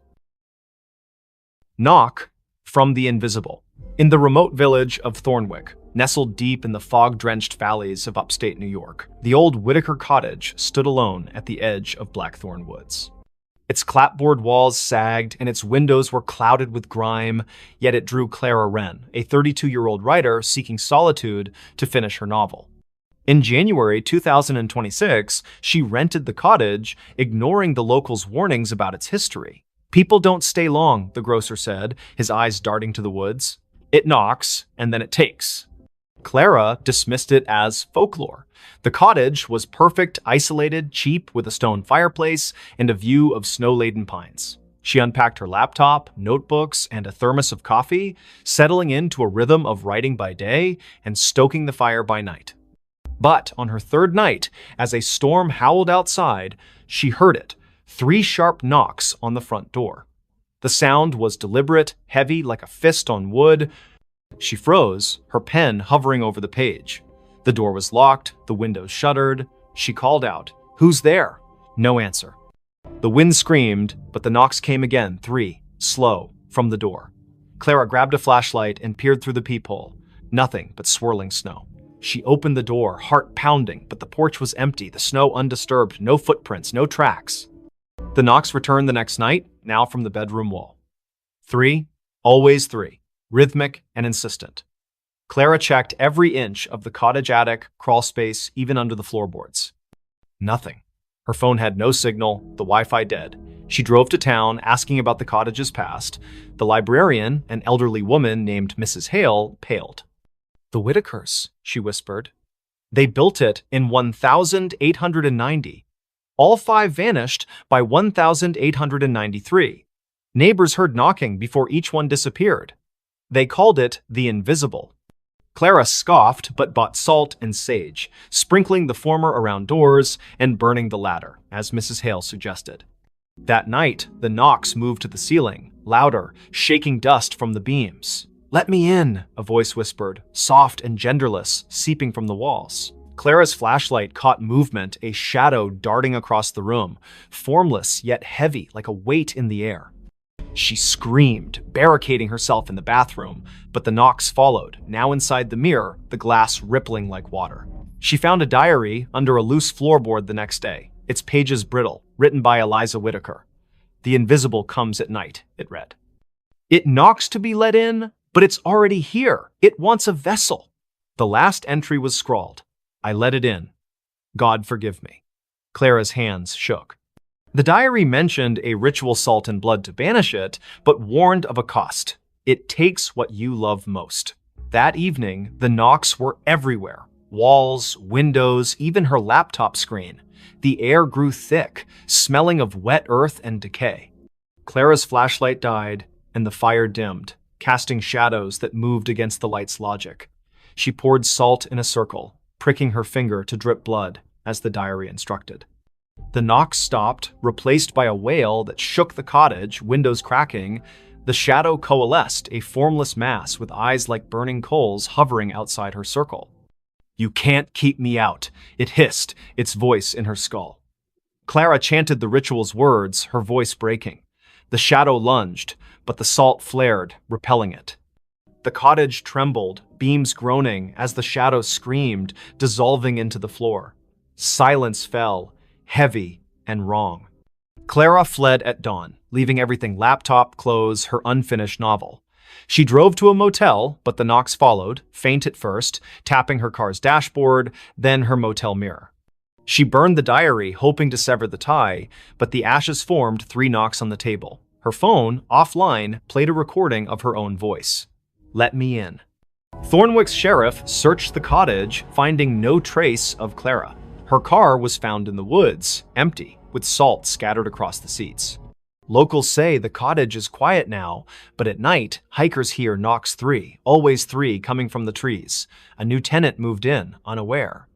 [SPEAKER 1] Knock from the invisible. In the remote village of Thornwick, nestled deep in the fog-drenched valleys of upstate New York, the old Whitaker cottage stood alone at the edge of Blackthorn Woods. Its clapboard walls sagged, and its windows were clouded with grime, yet it drew Clara Wren, a 32-year-old writer seeking solitude to finish her novel. In January 2026, she rented the cottage, ignoring the locals' warnings about its history. "People don't stay long," the grocer said, his eyes darting to the woods. "It knocks, and then it takes." Clara dismissed it as folklore. The cottage was perfect, isolated, cheap, with a stone fireplace and a view of snow-laden pines. She unpacked her laptop, notebooks, and a thermos of coffee, settling into a rhythm of writing by day and stoking the fire by night. But on her third night, as a storm howled outside, she heard it, 3 sharp knocks on the front door. The sound was deliberate, heavy like a fist on wood. She froze, her pen hovering over the page. The door was locked, the windows shuttered. She called out, "Who's there?" No answer. The wind screamed, but the knocks came again, 3, slow, from the door. Clara grabbed a flashlight and peered through the peephole. Nothing but swirling snow. She opened the door, heart pounding, but the porch was empty, the snow undisturbed, no footprints, no tracks. The knocks returned the next night, now from the bedroom wall. 3, always 3, rhythmic and insistent. Clara checked every inch of the cottage attic, crawl space, even under the floorboards. Nothing. Her phone had no signal, the Wi-Fi dead. She drove to town, asking about the cottage's past. The librarian, an elderly woman named Mrs. Hale, paled. "The Whitakers," she whispered. "They built it in 1890. All 5 vanished by 1893. Neighbors heard knocking before each one disappeared. They called it the Invisible." Clara scoffed but bought salt and sage, sprinkling the former around doors and burning the latter, as Mrs. Hale suggested. That night, the knocks moved to the ceiling, louder, shaking dust from the beams. "Let me in," a voice whispered, soft and genderless, seeping from the walls. Clara's flashlight caught movement, a shadow darting across the room, formless yet heavy like a weight in the air. She screamed, barricading herself in the bathroom, but the knocks followed, now inside the mirror, the glass rippling like water. She found a diary under a loose floorboard the next day, its pages brittle, written by Eliza Whitaker. "The invisible comes at night," it read. "It knocks to be let in, but it's already here. It wants a vessel." The last entry was scrawled, "I let it in. God forgive me." Clara's hands shook. The diary mentioned a ritual salt and blood to banish it, but warned of a cost. It takes what you love most. That evening, the knocks were everywhere. Walls, windows, even her laptop screen. The air grew thick, smelling of wet earth and decay. Clara's flashlight died, and the fire dimmed, casting shadows that moved against the light's logic. She poured salt in a circle, pricking her finger to drip blood, as the diary instructed. The knocks stopped, replaced by a wail that shook the cottage, windows cracking. The shadow coalesced, a formless mass with eyes like burning coals hovering outside her circle. "You can't keep me out," it hissed, its voice in her skull. Clara chanted the ritual's words, her voice breaking. The shadow lunged, but the salt flared, repelling it. The cottage trembled, beams groaning as the shadow screamed, dissolving into the floor. Silence fell, heavy and wrong. Clara fled at dawn, leaving everything: laptop, clothes, her unfinished novel. She drove to a motel, but the knocks followed, faint at first, tapping her car's dashboard, then her motel mirror. She burned the diary, hoping to sever the tie, but the ashes formed 3 knocks on the table. Her phone, offline, played a recording of her own voice. "Let me in." Thornwick's sheriff searched the cottage, finding no trace of Clara. Her car was found in the woods, empty, with salt scattered across the seats. Locals say the cottage is quiet now, but at night, hikers hear knocks 3, always 3, coming from the trees. A new tenant moved in, unaware.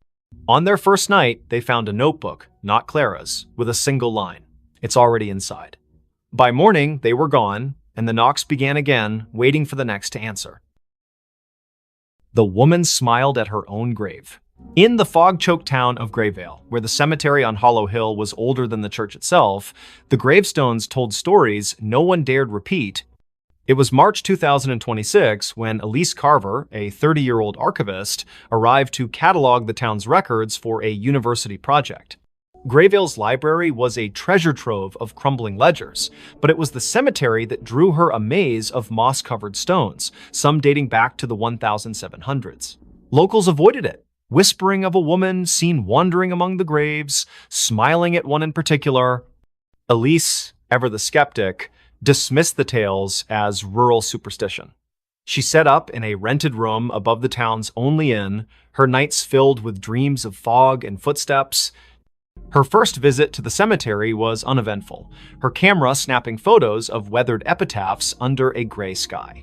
[SPEAKER 1] On their first night, they found a notebook, not Clara's, with a single line. "It's already inside." By morning, they were gone, and the knocks began again, waiting for the next to answer. The woman smiled at her own grave. In the fog-choked town of Grayvale, where the cemetery on Hollow Hill was older than the church itself, the gravestones told stories no one dared repeat. It was March 2026 when Elise Carver, a 30-year-old archivist, arrived to catalog the town's records for a university project. Grayvale's library was a treasure trove of crumbling ledgers, but it was the cemetery that drew her a maze of moss-covered stones, some dating back to the 1700s. Locals avoided it, whispering of a woman seen wandering among the graves, smiling at one in particular. Elise, ever the skeptic, dismissed the tales as rural superstition. She set up in a rented room above the town's only inn, her nights filled with dreams of fog and footsteps. Her first visit to the cemetery was uneventful, her camera snapping photos of weathered epitaphs under a gray sky.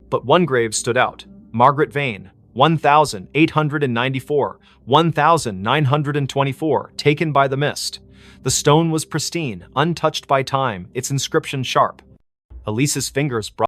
[SPEAKER 1] But one grave stood out: Margaret Vane, 1894, 1924, taken by the mist. The stone was pristine, untouched by time, its inscription sharp. Elise's fingers